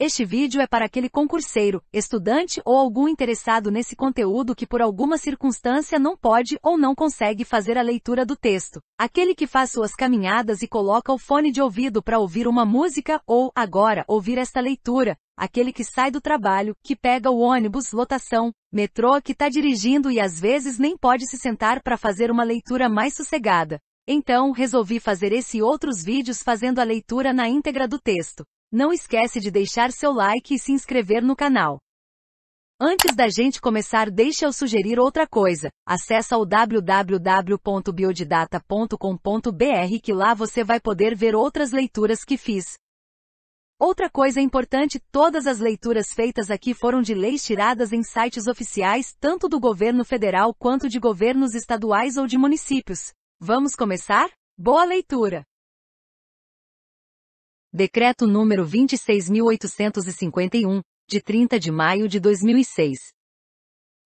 Este vídeo é para aquele concurseiro, estudante ou algum interessado nesse conteúdo que por alguma circunstância não pode ou não consegue fazer a leitura do texto. Aquele que faz suas caminhadas e coloca o fone de ouvido para ouvir uma música ou, agora, ouvir esta leitura. Aquele que sai do trabalho, que pega o ônibus, lotação, metrô, que está dirigindo e às vezes nem pode se sentar para fazer uma leitura mais sossegada. Então, resolvi fazer esse e outros vídeos fazendo a leitura na íntegra do texto. Não esquece de deixar seu like e se inscrever no canal. Antes da gente começar, deixa eu sugerir outra coisa. Acesse o www.biodidata.com.br que lá você vai poder ver outras leituras que fiz. Outra coisa importante, todas as leituras feitas aqui foram de leis tiradas em sites oficiais, tanto do governo federal quanto de governos estaduais ou de municípios. Vamos começar? Boa leitura! Decreto número 26.851, de 30 de maio de 2006.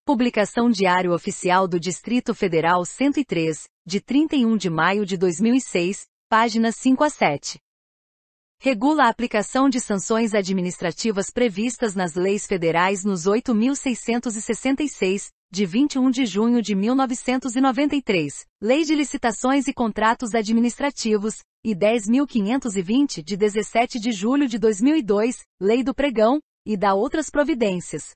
Publicação Diário Oficial do Distrito Federal 103, de 31 de maio de 2006, páginas 5 a 7. Regula a aplicação de sanções administrativas previstas nas leis federais nos 8.666, de 21 de junho de 1993, Lei de Licitações e Contratos Administrativos, e 10.520, de 17 de julho de 2002, Lei do Pregão, e da outras providências.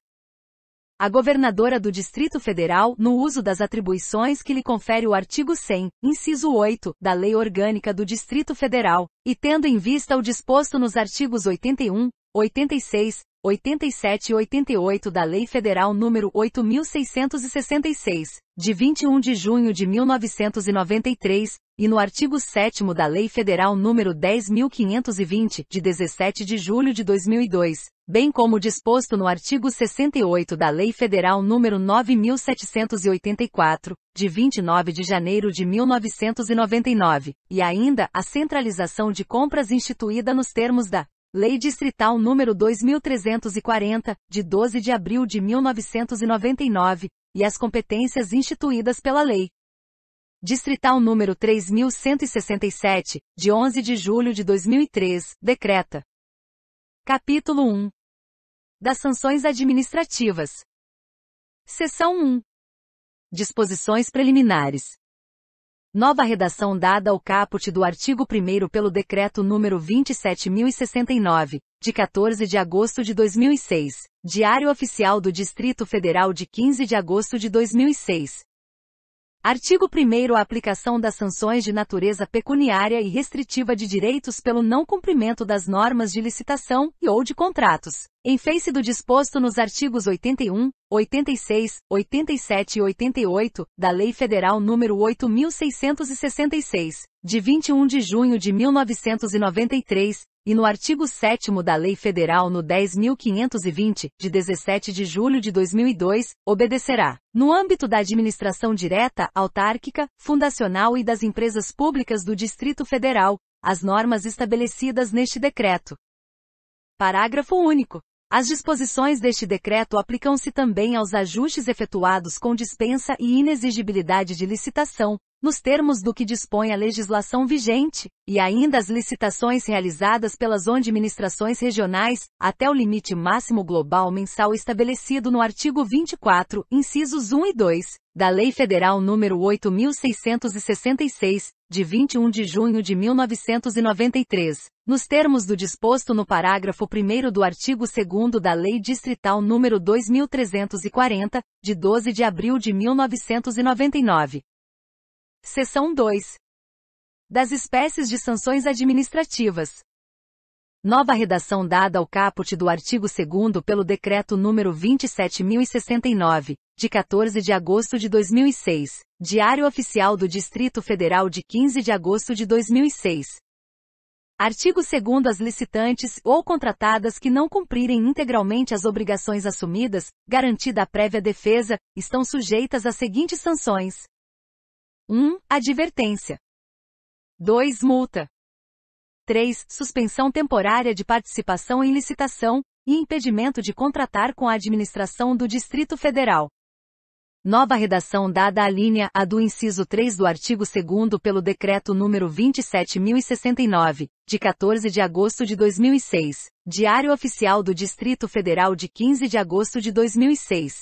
A governadora do Distrito Federal, no uso das atribuições que lhe confere o artigo 100, inciso 8, da Lei Orgânica do Distrito Federal, e tendo em vista o disposto nos artigos 81, 86, 87 e 88 da Lei Federal nº 8.666, de 21 de junho de 1993, e no artigo 7º da Lei Federal nº 10.520, de 17 de julho de 2002, bem como disposto no artigo 68 da Lei Federal nº 9.784, de 29 de janeiro de 1999, e ainda a centralização de compras instituída nos termos da Lei Distrital nº 2.340, de 12 de abril de 1999, e as competências instituídas pela Lei Distrital nº 3.167, de 11 de julho de 2003, decreta. Capítulo 1. Das sanções administrativas. Seção 1. Disposições preliminares. Nova redação dada ao caput do artigo 1º pelo Decreto nº 27.069, de 14 de agosto de 2006, Diário Oficial do Distrito Federal de 15 de agosto de 2006. Artigo 1º. A aplicação das sanções de natureza pecuniária e restritiva de direitos pelo não cumprimento das normas de licitação e ou de contratos, em face do disposto nos artigos 81, 86, 87 e 88, da Lei Federal nº 8.666, de 21 de junho de 1993, e no artigo 7º da Lei Federal no 10.520, de 17 de julho de 2002, obedecerá, no âmbito da administração direta, autárquica, fundacional e das empresas públicas do Distrito Federal, as normas estabelecidas neste decreto. Parágrafo único. As disposições deste decreto aplicam-se também aos ajustes efetuados com dispensa e inexigibilidade de licitação, nos termos do que dispõe a legislação vigente, e ainda as licitações realizadas pelas administrações regionais, até o limite máximo global mensal estabelecido no artigo 24, incisos 1 e 2, da Lei Federal nº 8.666, de 21 de junho de 1993, nos termos do disposto no parágrafo 1º do artigo 2º da Lei Distrital nº 2.340, de 12 de abril de 1999. Seção 2. Das espécies de sanções administrativas. Nova redação dada ao caput do artigo 2º pelo Decreto nº 27.069, de 14 de agosto de 2006, Diário Oficial do Distrito Federal de 15 de agosto de 2006. Artigo 2º. As licitantes ou contratadas que não cumprirem integralmente as obrigações assumidas, garantida a prévia defesa, estão sujeitas às seguintes sanções. 1. Advertência. 2. Multa. 3. Suspensão temporária de participação em licitação, e impedimento de contratar com a administração do Distrito Federal. Nova redação dada à linha A do inciso 3 do artigo 2º pelo Decreto número 27.069, de 14 de agosto de 2006, Diário Oficial do Distrito Federal de 15 de agosto de 2006.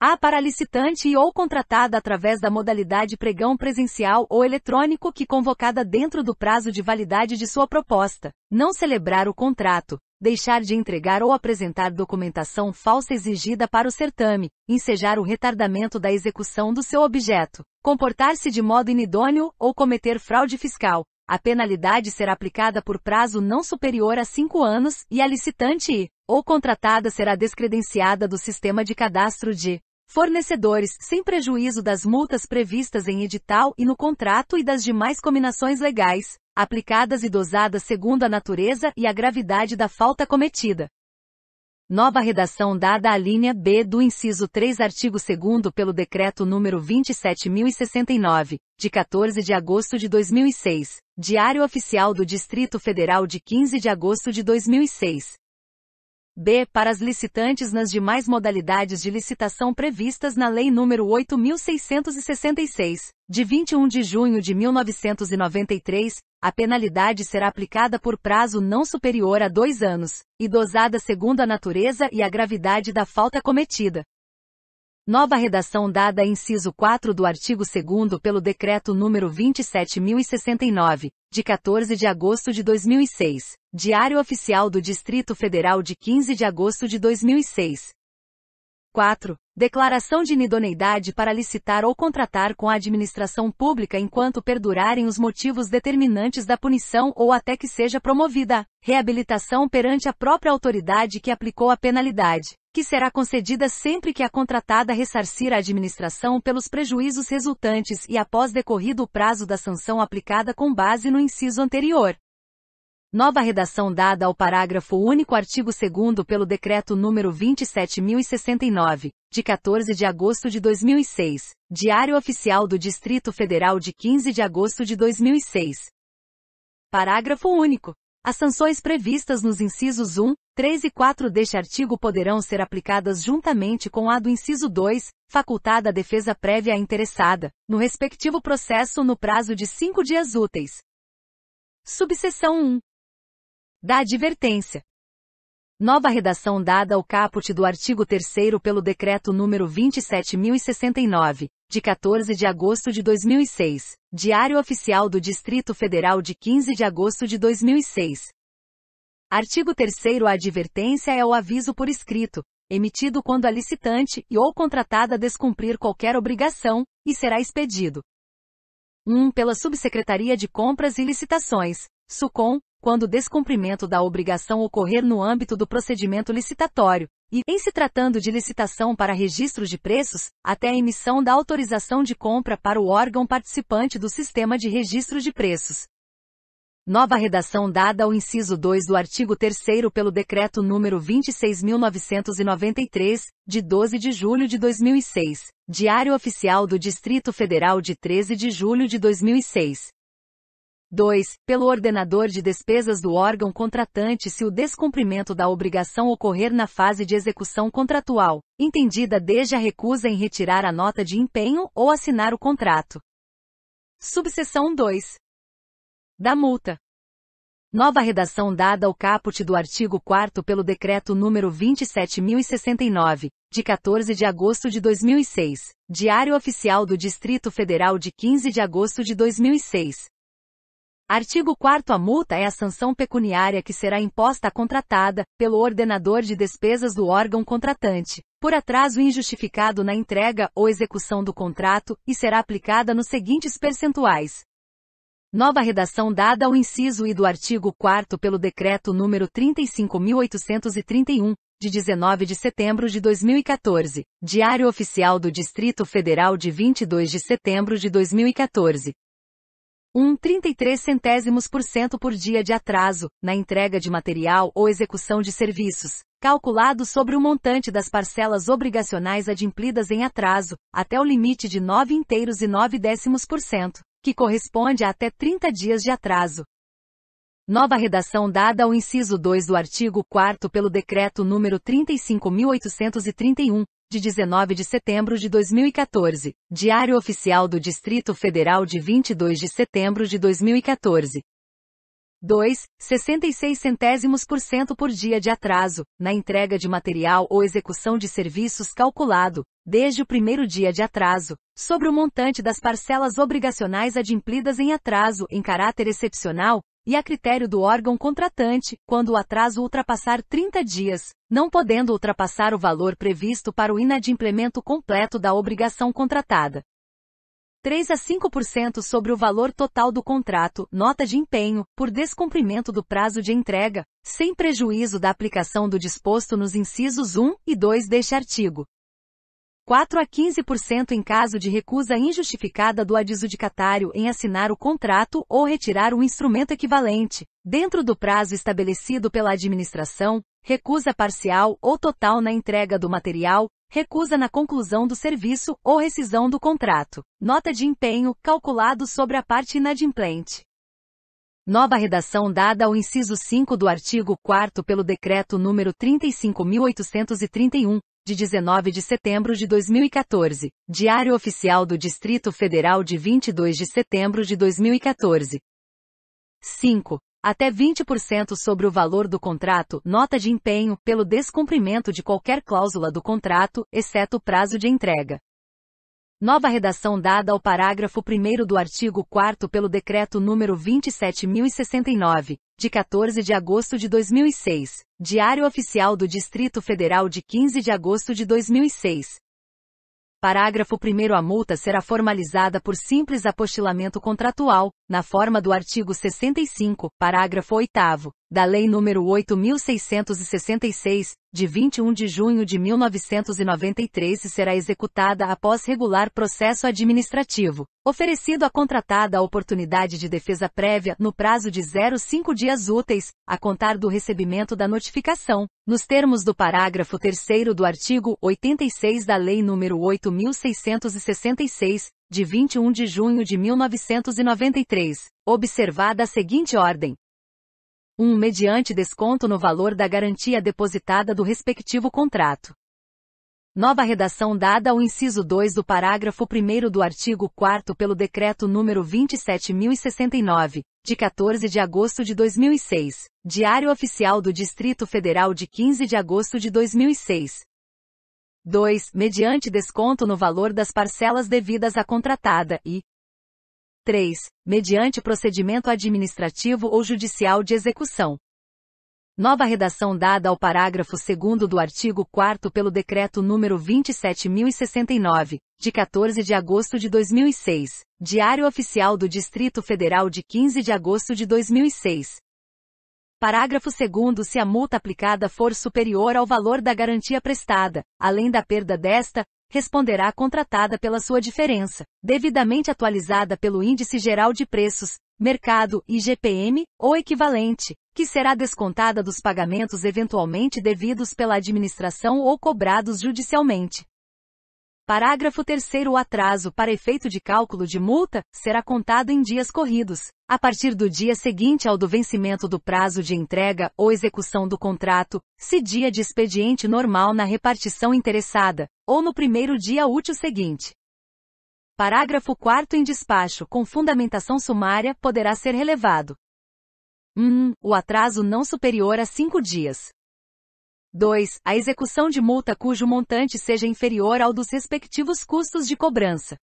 A para licitante e ou contratada através da modalidade pregão presencial ou eletrônico que convocada dentro do prazo de validade de sua proposta, não celebrar o contrato, deixar de entregar ou apresentar documentação falsa exigida para o certame, ensejar o retardamento da execução do seu objeto, comportar-se de modo inidôneo ou cometer fraude fiscal, a penalidade será aplicada por prazo não superior a 5 anos e a licitante ou contratada será descredenciada do sistema de cadastro de fornecedores, sem prejuízo das multas previstas em edital e no contrato e das demais cominações legais, aplicadas e dosadas segundo a natureza e a gravidade da falta cometida. Nova redação dada à linha B do inciso 3 artigo 2º pelo Decreto número 27.069, de 14 de agosto de 2006, Diário Oficial do Distrito Federal de 15 de agosto de 2006. B. Para as licitantes nas demais modalidades de licitação previstas na Lei nº 8.666, de 21 de junho de 1993, a penalidade será aplicada por prazo não superior a 2 anos, e dosada segundo a natureza e a gravidade da falta cometida. Nova redação dada a inciso 4 do artigo 2º pelo Decreto número 27.069, de 14 de agosto de 2006, Diário Oficial do Distrito Federal de 15 de agosto de 2006. 4. Declaração de inidoneidade para licitar ou contratar com a administração pública enquanto perdurarem os motivos determinantes da punição ou até que seja promovida a reabilitação perante a própria autoridade que aplicou a penalidade, que será concedida sempre que a contratada ressarcir a administração pelos prejuízos resultantes e após decorrido o prazo da sanção aplicada com base no inciso anterior. Nova redação dada ao parágrafo único artigo 2º pelo Decreto número 27.069, de 14 de agosto de 2006, Diário Oficial do Distrito Federal de 15 de agosto de 2006. Parágrafo único. As sanções previstas nos incisos 1, 3 e 4 deste artigo poderão ser aplicadas juntamente com a do inciso 2, facultada a defesa prévia à interessada, no respectivo processo no prazo de 5 dias úteis. Subseção 1. Da advertência. Nova redação dada ao caput do artigo 3º pelo Decreto número 27.069, de 14 de agosto de 2006, Diário Oficial do Distrito Federal de 15 de agosto de 2006. Artigo 3º. A advertência é o aviso por escrito, emitido quando a licitante e ou contratada descumprir qualquer obrigação, e será expedido. 1. Pela Subsecretaria de Compras e Licitações, SUCOM, quando o descumprimento da obrigação ocorrer no âmbito do procedimento licitatório, e, em se tratando de licitação para registro de preços, até a emissão da autorização de compra para o órgão participante do sistema de registro de preços. Nova redação dada ao inciso 2 do artigo 3º pelo Decreto número 26.993, de 12 de julho de 2006, Diário Oficial do Distrito Federal de 13 de julho de 2006. 2. Pelo ordenador de despesas do órgão contratante se o descumprimento da obrigação ocorrer na fase de execução contratual, entendida desde a recusa em retirar a nota de empenho ou assinar o contrato. Subseção 2. Da multa. Nova redação dada ao caput do artigo 4º pelo Decreto número 27.069, de 14 de agosto de 2006, Diário Oficial do Distrito Federal de 15 de agosto de 2006. Artigo 4º. A multa é a sanção pecuniária que será imposta à contratada, pelo ordenador de despesas do órgão contratante, por atraso injustificado na entrega ou execução do contrato, e será aplicada nos seguintes percentuais. Nova redação dada ao inciso I do artigo 4º pelo Decreto número 35.831, de 19 de setembro de 2014, Diário Oficial do Distrito Federal de 22 de setembro de 2014. 33% por dia de atraso, na entrega de material ou execução de serviços, calculado sobre o montante das parcelas obrigacionais adimplidas em atraso, até o limite de 9,9%, que corresponde a até 30 dias de atraso. Nova redação dada ao inciso 2 do artigo 4º pelo Decreto número 35.831, de 19 de setembro de 2014. Diário Oficial do Distrito Federal de 22 de setembro de 2014. 2, 66% por dia de atraso, na entrega de material ou execução de serviços calculado, desde o primeiro dia de atraso, sobre o montante das parcelas obrigacionais adimplidas em atraso em caráter excepcional, e a critério do órgão contratante, quando o atraso ultrapassar 30 dias, não podendo ultrapassar o valor previsto para o inadimplemento completo da obrigação contratada. 3 a 5% sobre o valor total do contrato, nota de empenho, por descumprimento do prazo de entrega, sem prejuízo da aplicação do disposto nos incisos 1 e 2 deste artigo. 4 a 15% em caso de recusa injustificada do adjudicatário em assinar o contrato ou retirar o instrumento equivalente, dentro do prazo estabelecido pela administração, recusa parcial ou total na entrega do material, recusa na conclusão do serviço ou rescisão do contrato. Nota de empenho, calculado sobre a parte inadimplente. Nova redação dada ao inciso 5 do artigo 4º pelo Decreto número 35.831, de 19 de setembro de 2014. Diário Oficial do Distrito Federal de 22 de setembro de 2014. 5. Até 20% sobre o valor do contrato, nota de empenho, pelo descumprimento de qualquer cláusula do contrato, exceto o prazo de entrega. Nova redação dada ao parágrafo 1º do artigo 4º pelo Decreto número 27.069, de 14 de agosto de 2006. Diário Oficial do Distrito Federal de 15 de agosto de 2006. Parágrafo 1º. A multa será formalizada por simples apostilamento contratual, na forma do artigo 65, parágrafo 8º, da Lei nº 8.666, de 21 de junho de 1993 e será executada após regular processo administrativo, oferecido à contratada a oportunidade de defesa prévia no prazo de 0,5 dias úteis, a contar do recebimento da notificação, nos termos do parágrafo 3º do artigo 86 da Lei nº 8.666, de 21 de junho de 1993, observada a seguinte ordem. 1. Mediante desconto no valor da garantia depositada do respectivo contrato. Nova redação dada ao inciso 2 do parágrafo 1º do artigo 4º pelo Decreto número 27.069, de 14 de agosto de 2006. Diário Oficial do Distrito Federal de 15 de agosto de 2006. 2. Mediante desconto no valor das parcelas devidas à contratada e 3. Mediante procedimento administrativo ou judicial de execução. Nova redação dada ao parágrafo 2º do artigo 4º pelo Decreto número 27.069, de 14 de agosto de 2006. Diário Oficial do Distrito Federal de 15 de agosto de 2006. Parágrafo 2º. Se a multa aplicada for superior ao valor da garantia prestada, além da perda desta, responderá a contratada pela sua diferença, devidamente atualizada pelo Índice Geral de Preços, Mercado, IGPM, ou equivalente, que será descontada dos pagamentos eventualmente devidos pela administração ou cobrados judicialmente. Parágrafo 3º. O atraso para efeito de cálculo de multa será contado em dias corridos, a partir do dia seguinte ao do vencimento do prazo de entrega ou execução do contrato, se dia de expediente normal na repartição interessada, ou no primeiro dia útil seguinte. Parágrafo 4º. Em despacho com fundamentação sumária poderá ser relevado. 1. O atraso não superior a 5 dias. 2. A execução de multa cujo montante seja inferior ao dos respectivos custos de cobrança.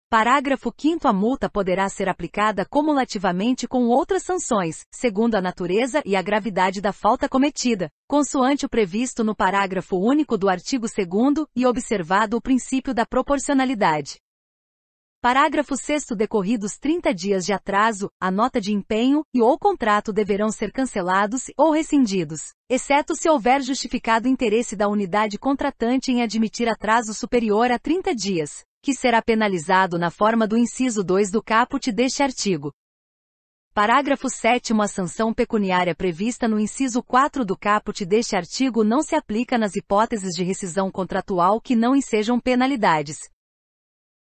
Parágrafo 5º. A multa poderá ser aplicada cumulativamente com outras sanções, segundo a natureza e a gravidade da falta cometida, consoante o previsto no parágrafo único do artigo 2º e observado o princípio da proporcionalidade. Parágrafo 6º. Decorridos 30 dias de atraso, a nota de empenho e ou contrato deverão ser cancelados ou rescindidos, exceto se houver justificado interesse da unidade contratante em admitir atraso superior a 30 dias, que será penalizado na forma do inciso 2 do caput deste artigo. Parágrafo 7º. A sanção pecuniária prevista no inciso 4 do caput deste artigo não se aplica nas hipóteses de rescisão contratual que não ensejam penalidades.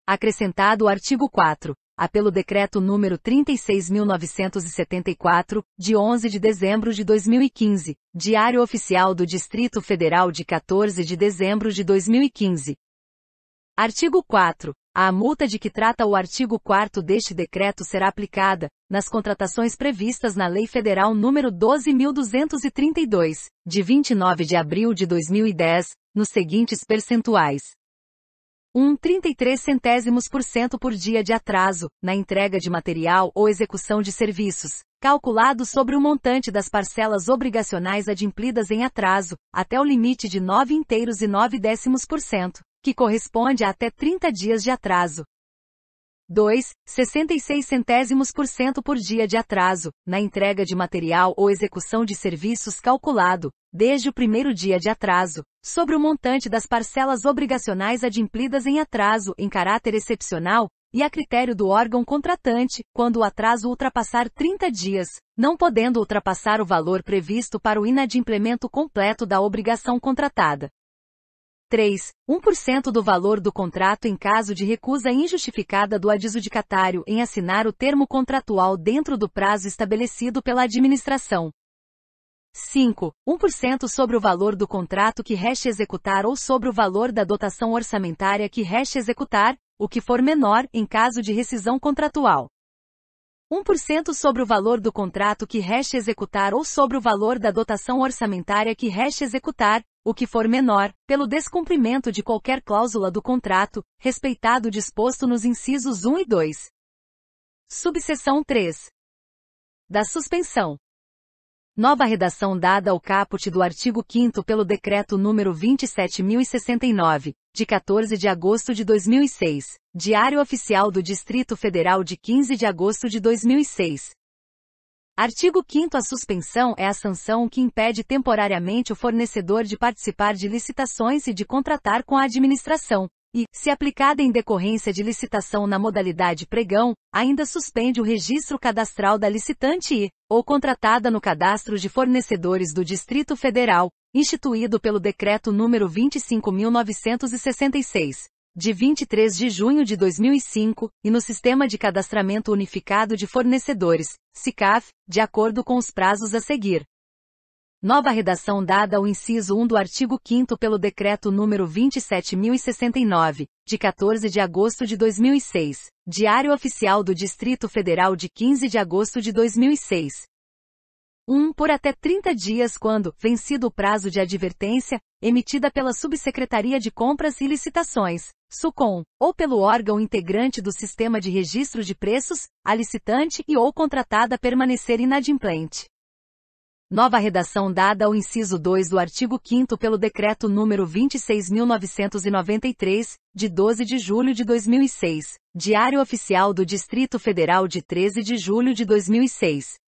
Acrescentado o artigo 4. a pelo Decreto número 36.974, de 11 de dezembro de 2015, Diário Oficial do Distrito Federal de 14 de dezembro de 2015. Artigo 4. A multa de que trata o artigo 4º deste decreto será aplicada, nas contratações previstas na Lei Federal nº 12.232, de 29 de abril de 2010, nos seguintes percentuais. 0,33 por dia de atraso, na entrega de material ou execução de serviços, calculado sobre o montante das parcelas obrigacionais adimplidas em atraso, até o limite de 9,9%, que corresponde a até 30 dias de atraso. 2,66 por dia de atraso, na entrega de material ou execução de serviços calculado, desde o primeiro dia de atraso, sobre o montante das parcelas obrigacionais adimplidas em atraso em caráter excepcional, e a critério do órgão contratante, quando o atraso ultrapassar 30 dias, não podendo ultrapassar o valor previsto para o inadimplemento completo da obrigação contratada. 3. 1% do valor do contrato em caso de recusa injustificada do adjudicatário em assinar o termo contratual dentro do prazo estabelecido pela administração. 5. 1% sobre o valor do contrato que reste executar ou sobre o valor da dotação orçamentária que reste executar, o que for menor, em caso de rescisão contratual. 1% sobre o valor do contrato que reste executar ou sobre o valor da dotação orçamentária que reste executar, o que for menor, pelo descumprimento de qualquer cláusula do contrato, respeitado o disposto nos incisos 1 e 2. Subseção 3. Da suspensão. Nova redação dada ao caput do artigo 5º pelo Decreto número 27.069, de 14 de agosto de 2006, Diário Oficial do Distrito Federal de 15 de agosto de 2006. Artigo 5º. A suspensão é a sanção que impede temporariamente o fornecedor de participar de licitações e de contratar com a administração, e, se aplicada em decorrência de licitação na modalidade pregão, ainda suspende o registro cadastral da licitante e, ou contratada no Cadastro de Fornecedores do Distrito Federal, instituído pelo Decreto número 25.966. De 23 de junho de 2005, e no Sistema de Cadastramento Unificado de Fornecedores, SICAF, de acordo com os prazos a seguir. Nova redação dada ao inciso 1 do artigo 5º pelo Decreto número 27.069, de 14 de agosto de 2006, Diário Oficial do Distrito Federal de 15 de agosto de 2006. 1. Por até 30 dias quando, vencido o prazo de advertência, emitida pela Subsecretaria de Compras e Licitações, SUCOM, ou pelo órgão integrante do Sistema de Registro de Preços, a licitante e ou contratada permanecer inadimplente. Nova redação dada ao inciso 2 do artigo 5º pelo Decreto número 26.993, de 12 de julho de 2006, Diário Oficial do Distrito Federal de 13 de julho de 2006.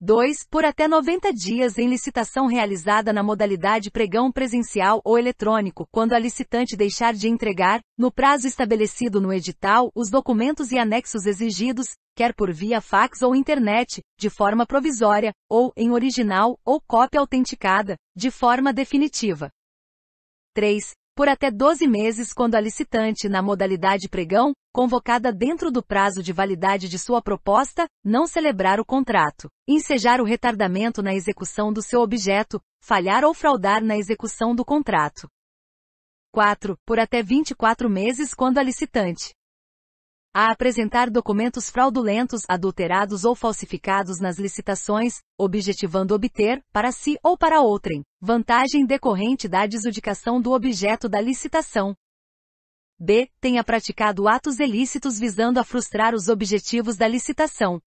2. Por até 90 dias em licitação realizada na modalidade pregão presencial ou eletrônico, quando a licitante deixar de entregar, no prazo estabelecido no edital, os documentos e anexos exigidos, quer por via fax ou internet, de forma provisória, ou em original, ou cópia autenticada, de forma definitiva. 3. Por até 12 meses quando a licitante na modalidade pregão, convocada dentro do prazo de validade de sua proposta, não celebrar o contrato, ensejar o retardamento na execução do seu objeto, falhar ou fraudar na execução do contrato. 4. Por até 24 meses quando a licitante a apresentar documentos fraudulentos, adulterados ou falsificados nas licitações, objetivando obter, para si ou para outrem, vantagem decorrente da adjudicação do objeto da licitação. B. Tenha praticado atos ilícitos visando a frustrar os objetivos da licitação.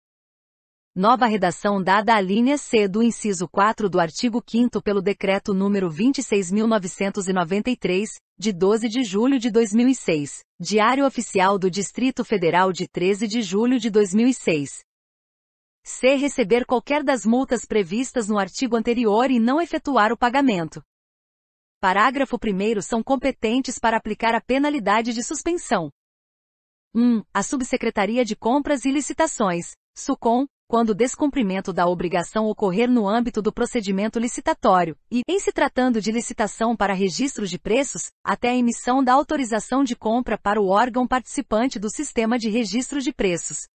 Nova redação dada à linha C do inciso 4 do artigo 5º pelo Decreto número 26.993, de 12 de julho de 2006, Diário Oficial do Distrito Federal de 13 de julho de 2006. C. Receber qualquer das multas previstas no artigo anterior e não efetuar o pagamento. Parágrafo 1º. São competentes para aplicar a penalidade de suspensão. 1. A Subsecretaria de Compras e Licitações, SUCOM, quando o descumprimento da obrigação ocorrer no âmbito do procedimento licitatório, e, em se tratando de licitação para registro de preços, até a emissão da autorização de compra para o órgão participante do sistema de registro de preços.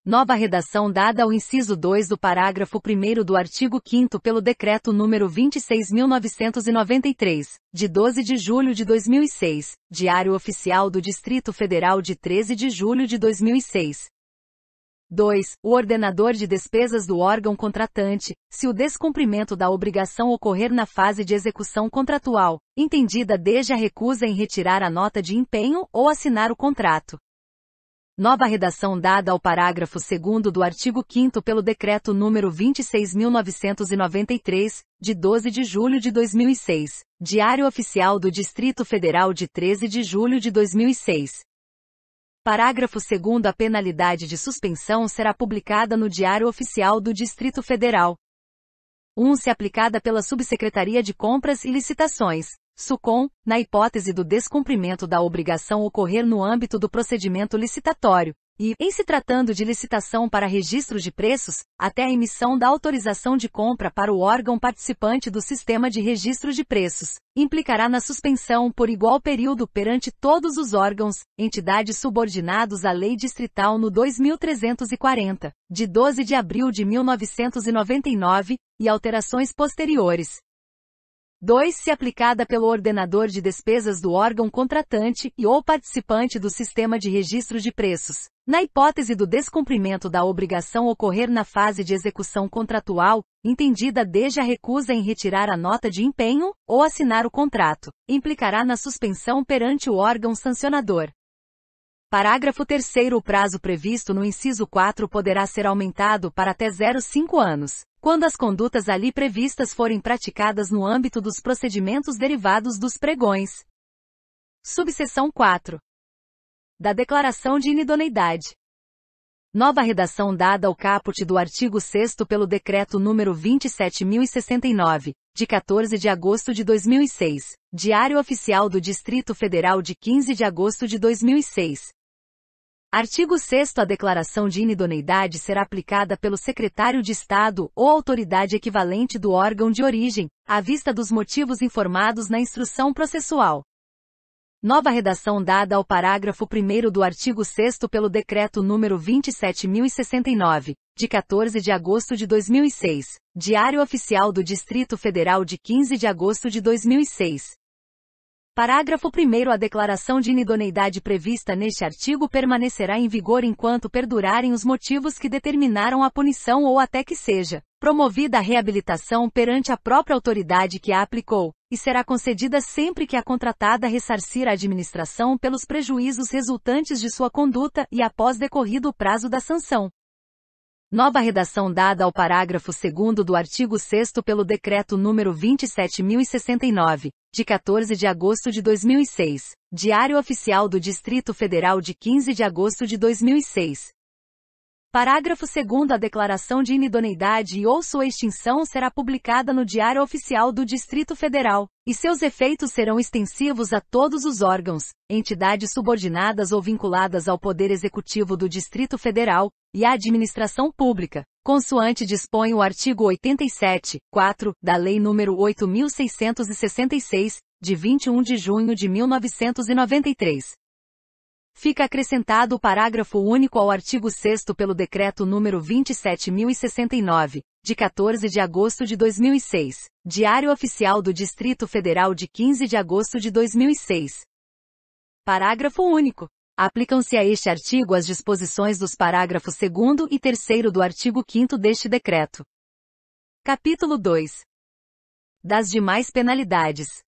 Nova redação dada ao inciso 2 do parágrafo 1º do artigo 5º pelo Decreto número 26.993, de 12 de julho de 2006, Diário Oficial do Distrito Federal de 13 de julho de 2006. 2. O ordenador de despesas do órgão contratante, se o descumprimento da obrigação ocorrer na fase de execução contratual, entendida desde a recusa em retirar a nota de empenho ou assinar o contrato. Nova redação dada ao parágrafo 2º do artigo 5º pelo Decreto número 26.993, de 12 de julho de 2006, Diário Oficial do Distrito Federal de 13 de julho de 2006. Parágrafo 2º. A penalidade de suspensão será publicada no Diário Oficial do Distrito Federal. 1. Se aplicada pela Subsecretaria de Compras e Licitações, SUCOM, na hipótese do descumprimento da obrigação ocorrer no âmbito do procedimento licitatório, e, em se tratando de licitação para registro de preços, até a emissão da autorização de compra para o órgão participante do sistema de registro de preços, implicará na suspensão por igual período perante todos os órgãos, entidades subordinados à Lei Distrital no 2340, de 12 de abril de 1999, e alterações posteriores. 2. Se aplicada pelo ordenador de despesas do órgão contratante e ou participante do sistema de registro de preços, na hipótese do descumprimento da obrigação ocorrer na fase de execução contratual, entendida desde a recusa em retirar a nota de empenho ou assinar o contrato, implicará na suspensão perante o órgão sancionador. Parágrafo 3º. O prazo previsto no inciso 4 poderá ser aumentado para até 0,5 anos, quando as condutas ali previstas forem praticadas no âmbito dos procedimentos derivados dos pregões. Subseção 4. Da declaração de inidoneidade. Nova redação dada ao caput do artigo 6º pelo Decreto número 27.069, de 14 de agosto de 2006, Diário Oficial do Distrito Federal de 15 de agosto de 2006. Artigo 6º. A declaração de inidoneidade será aplicada pelo secretário de Estado ou autoridade equivalente do órgão de origem, à vista dos motivos informados na instrução processual. Nova redação dada ao parágrafo 1º do artigo 6º pelo Decreto número 27.069, de 14 de agosto de 2006, Diário Oficial do Distrito Federal de 15 de agosto de 2006. Parágrafo 1º. A declaração de inidoneidade prevista neste artigo permanecerá em vigor enquanto perdurarem os motivos que determinaram a punição ou até que seja promovida a reabilitação perante a própria autoridade que a aplicou, e será concedida sempre que a contratada ressarcir a administração pelos prejuízos resultantes de sua conduta e após decorrido o prazo da sanção. Nova redação dada ao parágrafo 2º do artigo 6º pelo Decreto número 27.069, de 14 de agosto de 2006, Diário Oficial do Distrito Federal de 15 de agosto de 2006. Parágrafo 2º. A declaração de inidoneidade e ou sua extinção será publicada no Diário Oficial do Distrito Federal, e seus efeitos serão extensivos a todos os órgãos, entidades subordinadas ou vinculadas ao Poder Executivo do Distrito Federal, e à administração pública, consoante dispõe o artigo 87, 4, da Lei nº 8.666, de 21 de junho de 1993. Fica acrescentado o parágrafo único ao artigo 6º pelo Decreto número 27.069, de 14 de agosto de 2006, Diário Oficial do Distrito Federal de 15 de agosto de 2006. Parágrafo único. Aplicam-se a este artigo as disposições dos parágrafos 2º e 3º do artigo 5º deste decreto. Capítulo 2. Das demais penalidades.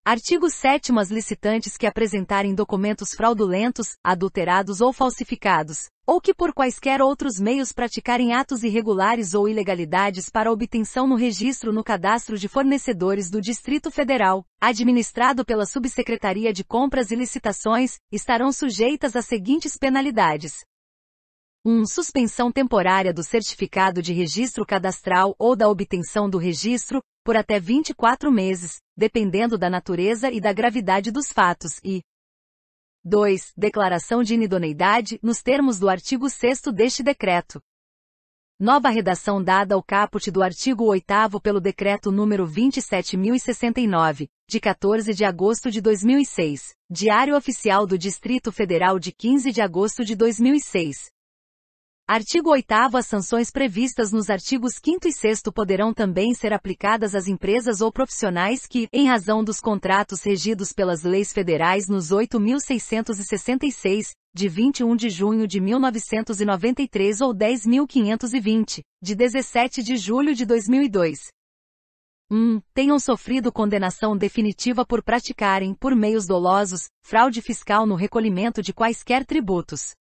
Artigo 7º. As licitantes que apresentarem documentos fraudulentos, adulterados ou falsificados, ou que por quaisquer outros meios praticarem atos irregulares ou ilegalidades para obtenção no registro no Cadastro de Fornecedores do Distrito Federal, administrado pela Subsecretaria de Compras e Licitações, estarão sujeitas às seguintes penalidades. 1. Suspensão temporária do certificado de registro cadastral ou da obtenção do registro, por até 24 meses, dependendo da natureza e da gravidade dos fatos, e 2. Declaração de inidoneidade, nos termos do artigo 6º deste decreto. Nova redação dada ao caput do artigo 8º pelo Decreto número 27.069, de 14 de agosto de 2006, Diário Oficial do Distrito Federal de 15 de agosto de 2006. Artigo 8º. As sanções previstas nos artigos 5º e 6º poderão também ser aplicadas às empresas ou profissionais que, em razão dos contratos regidos pelas leis federais nos 8.666, de 21 de junho de 1993 ou 10.520, de 17 de julho de 2002. Tenham sofrido condenação definitiva por praticarem, por meios dolosos, fraude fiscal no recolhimento de quaisquer tributos.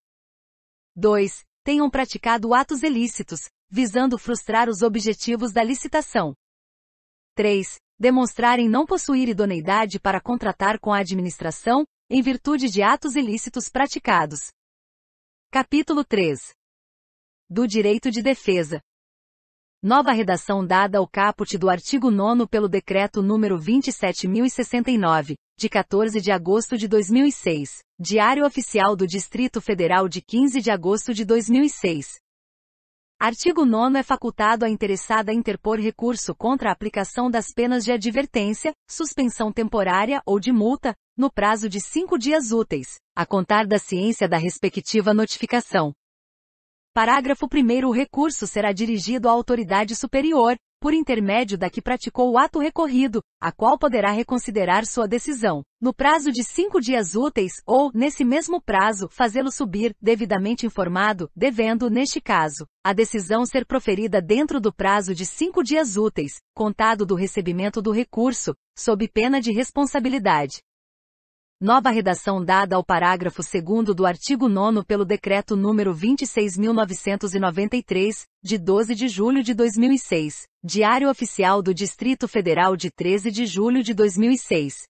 2. Tenham praticado atos ilícitos, visando frustrar os objetivos da licitação. 3. Demonstrarem não possuir idoneidade para contratar com a administração, em virtude de atos ilícitos praticados. Capítulo 3. Do direito de defesa. Nova redação dada ao caput do artigo 9º pelo Decreto número 27.069, de 14 de agosto de 2006, Diário Oficial do Distrito Federal de 15 de agosto de 2006. Artigo 9º. É facultado à interessada interpor recurso contra a aplicação das penas de advertência, suspensão temporária ou de multa, no prazo de 5 dias úteis, a contar da ciência da respectiva notificação. Parágrafo 1º. O recurso será dirigido à autoridade superior, por intermédio da que praticou o ato recorrido, a qual poderá reconsiderar sua decisão, no prazo de 5 dias úteis, ou, nesse mesmo prazo, fazê-lo subir, devidamente informado, devendo, neste caso, a decisão ser proferida dentro do prazo de 5 dias úteis, contado do recebimento do recurso, sob pena de responsabilidade. Nova redação dada ao parágrafo 2º do artigo 9º pelo Decreto número 26.993, de 12 de julho de 2006, Diário Oficial do Distrito Federal de 13 de julho de 2006.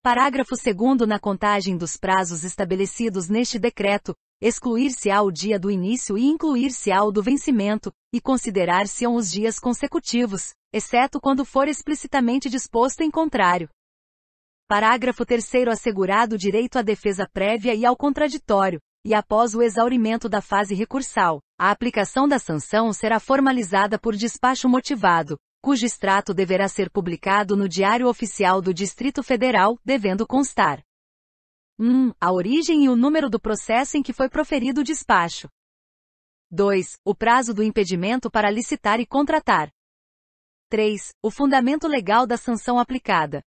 Parágrafo 2º. Na contagem dos prazos estabelecidos neste decreto, excluir-se-á o dia do início e incluir-se-á o do vencimento, e considerar-se-ão os dias consecutivos, exceto quando for explicitamente disposto em contrário. Parágrafo 3º. Assegurado o direito à defesa prévia e ao contraditório, e após o exaurimento da fase recursal, a aplicação da sanção será formalizada por despacho motivado, cujo extrato deverá ser publicado no Diário Oficial do Distrito Federal, devendo constar: a origem e o número do processo em que foi proferido o despacho. 2. O prazo do impedimento para licitar e contratar. 3. O fundamento legal da sanção aplicada.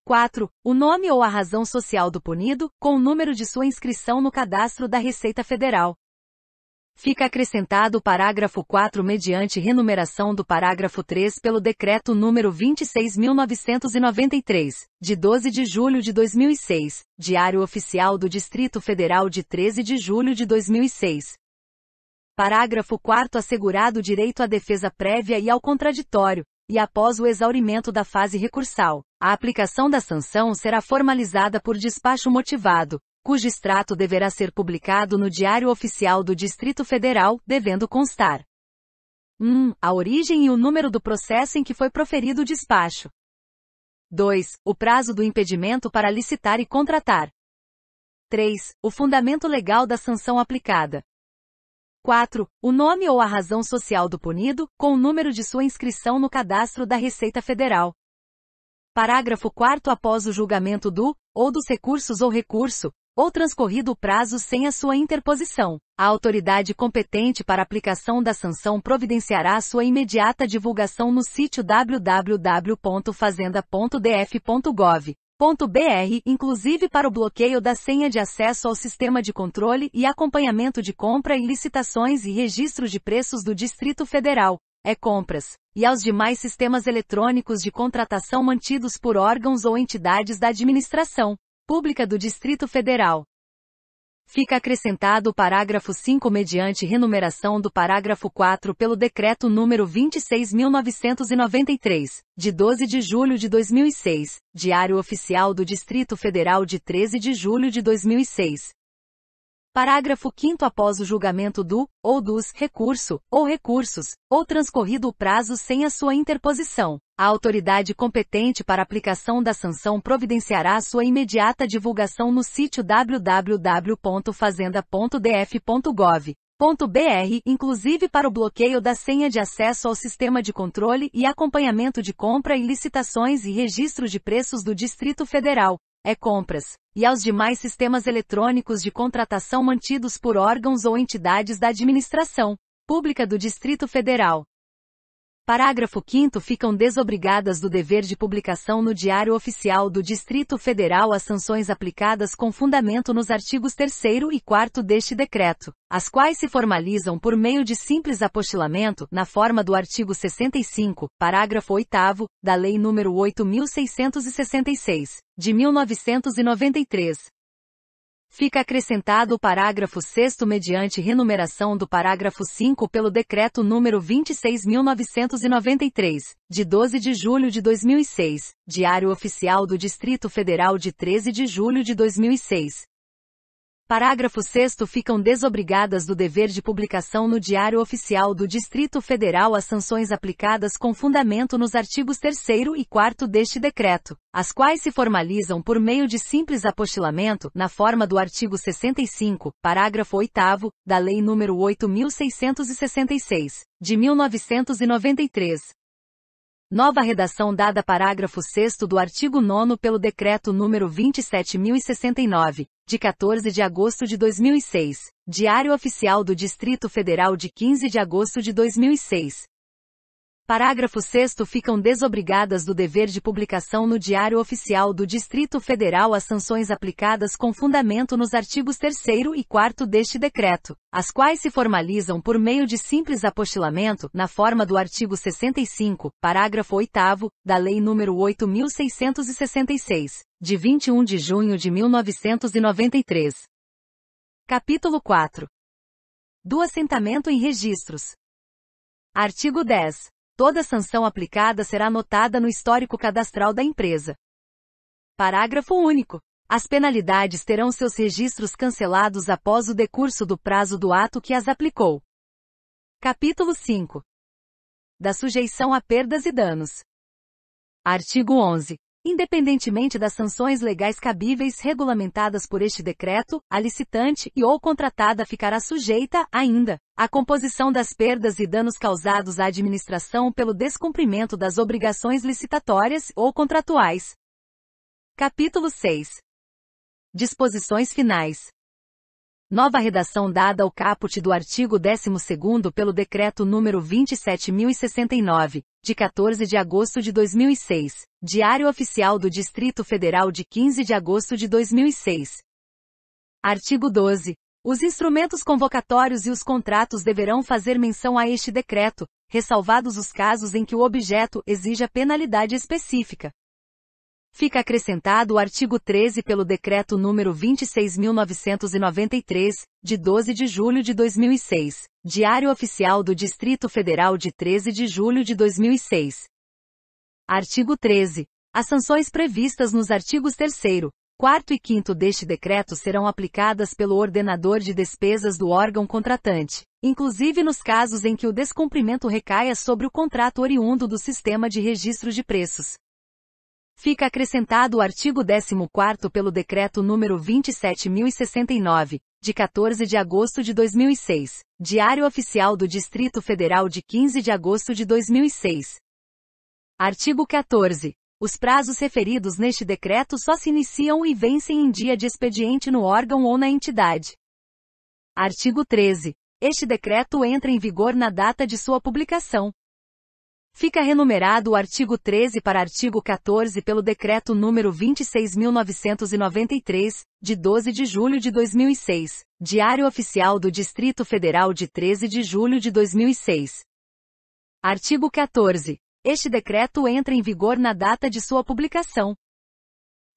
4. O nome ou a razão social do punido, com o número de sua inscrição no cadastro da Receita Federal. Fica acrescentado o parágrafo 4 mediante renumeração do parágrafo 3 pelo Decreto número 26.993, de 12 de julho de 2006, Diário Oficial do Distrito Federal de 13 de julho de 2006. Parágrafo 4º. Assegurado o direito à defesa prévia e ao contraditório, e após o exaurimento da fase recursal, a aplicação da sanção será formalizada por despacho motivado, cujo extrato deverá ser publicado no Diário Oficial do Distrito Federal, devendo constar: a origem e o número do processo em que foi proferido o despacho. 2. O prazo do impedimento para licitar e contratar. 3. O fundamento legal da sanção aplicada. 4. O nome ou a razão social do punido, com o número de sua inscrição no cadastro da Receita Federal. Parágrafo 4º. Após o julgamento do, ou dos recursos ou recurso, ou transcorrido o prazo sem a sua interposição, a autoridade competente para aplicação da sanção providenciará sua imediata divulgação no sítio www.fazenda.df.gov.br, inclusive para o bloqueio da senha de acesso ao sistema de controle e acompanhamento de compra e licitações e registros de preços do Distrito Federal, e-compras, e aos demais sistemas eletrônicos de contratação mantidos por órgãos ou entidades da administração pública do Distrito Federal. Fica acrescentado o parágrafo 5 mediante renumeração do parágrafo 4 pelo Decreto número 26.993, de 12 de julho de 2006, Diário Oficial do Distrito Federal de 13 de julho de 2006. Parágrafo 5º. Após o julgamento do, ou dos, recurso, ou recursos, ou transcorrido o prazo sem a sua interposição, a autoridade competente para aplicação da sanção providenciará sua imediata divulgação no sítio www.fazenda.df.gov.br, inclusive para o bloqueio da senha de acesso ao sistema de controle e acompanhamento de compra e licitações e registro de preços do Distrito Federal, e-Compras, e aos demais sistemas eletrônicos de contratação mantidos por órgãos ou entidades da administração pública do Distrito Federal. Parágrafo 5º. Ficam desobrigadas do dever de publicação no Diário Oficial do Distrito Federal as sanções aplicadas com fundamento nos artigos 3º e 4º deste decreto, as quais se formalizam por meio de simples apostilamento, na forma do artigo 65, parágrafo 8º, da Lei nº 8.666, de 1993. Fica acrescentado o parágrafo 6º mediante renumeração do parágrafo 5 pelo Decreto nº 26.993, de 12 de julho de 2006, Diário Oficial do Distrito Federal de 13 de julho de 2006. Parágrafo 6º. Ficam desobrigadas do dever de publicação no Diário Oficial do Distrito Federal as sanções aplicadas com fundamento nos artigos 3º e 4º deste decreto, as quais se formalizam por meio de simples apostilamento, na forma do artigo 65, parágrafo 8º, da Lei nº 8.666, de 1993. Nova redação dada parágrafo 6º do artigo 9º pelo Decreto nº 27.069, de 14 de agosto de 2006, Diário Oficial do Distrito Federal de 15 de agosto de 2006. Parágrafo 6º. Ficam desobrigadas do dever de publicação no Diário Oficial do Distrito Federal as sanções aplicadas com fundamento nos artigos 3º e 4º deste decreto, as quais se formalizam por meio de simples apostilamento, na forma do artigo 65, parágrafo 8º, da Lei nº 8.666, de 21 de junho de 1993. Capítulo 4. Do assentamento em registros. Artigo 10. Toda sanção aplicada será anotada no histórico cadastral da empresa. Parágrafo único. As penalidades terão seus registros cancelados após o decurso do prazo do ato que as aplicou. Capítulo 5. Da sujeição a perdas e danos. Artigo 11. Independentemente das sanções legais cabíveis regulamentadas por este decreto, a licitante e ou contratada ficará sujeita, ainda, à composição das perdas e danos causados à administração pelo descumprimento das obrigações licitatórias ou contratuais. Capítulo 6. Disposições finais. Nova redação dada ao caput do artigo 12º pelo Decreto nº 27.069, de 14 de agosto de 2006, Diário Oficial do Distrito Federal de 15 de agosto de 2006. Artigo 12. Os instrumentos convocatórios e os contratos deverão fazer menção a este decreto, ressalvados os casos em que o objeto exija penalidade específica. Fica acrescentado o artigo 13 pelo Decreto nº 26.993, de 12 de julho de 2006, Diário Oficial do Distrito Federal de 13 de julho de 2006. Artigo 13. As sanções previstas nos artigos 3º, 4º e 5º deste decreto serão aplicadas pelo ordenador de despesas do órgão contratante, inclusive nos casos em que o descumprimento recaia sobre o contrato oriundo do sistema de registro de preços. Fica acrescentado o artigo 14º pelo Decreto nº 27.069, de 14 de agosto de 2006, Diário Oficial do Distrito Federal de 15 de agosto de 2006. Artigo 14. Os prazos referidos neste decreto só se iniciam e vencem em dia de expediente no órgão ou na entidade. Artigo 13. Este decreto entra em vigor na data de sua publicação. Fica renumerado o artigo 13 para artigo 14 pelo Decreto nº 26.993, de 12 de julho de 2006, Diário Oficial do Distrito Federal de 13 de julho de 2006. Artigo 14. Este decreto entra em vigor na data de sua publicação.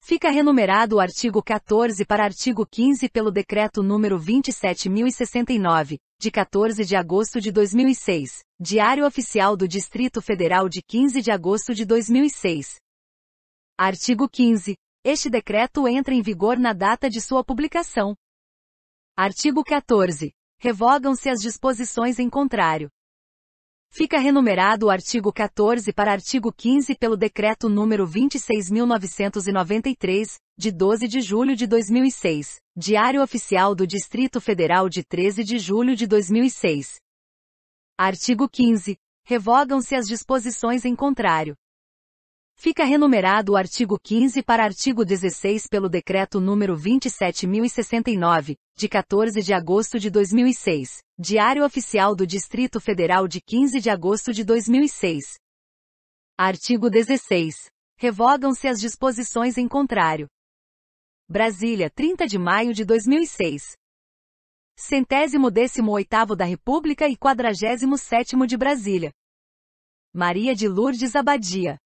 Fica renumerado o artigo 14 para artigo 15 pelo Decreto nº 27.069, de 14 de agosto de 2006, Diário Oficial do Distrito Federal de 15 de agosto de 2006. Artigo 15. Este decreto entra em vigor na data de sua publicação. Artigo 14. Revogam-se as disposições em contrário. Fica renumerado o artigo 14 para artigo 15 pelo Decreto nº 26.993, de 12 de julho de 2006. Diário Oficial do Distrito Federal de 13 de julho de 2006. Artigo 15. Revogam-se as disposições em contrário. Fica renumerado o artigo 15 para artigo 16 pelo Decreto número 27.069, de 14 de agosto de 2006. Diário Oficial do Distrito Federal de 15 de agosto de 2006. Artigo 16. Revogam-se as disposições em contrário. Brasília, 30 de maio de 2006. 118º da República e 47º de Brasília. Maria de Lourdes Abadia.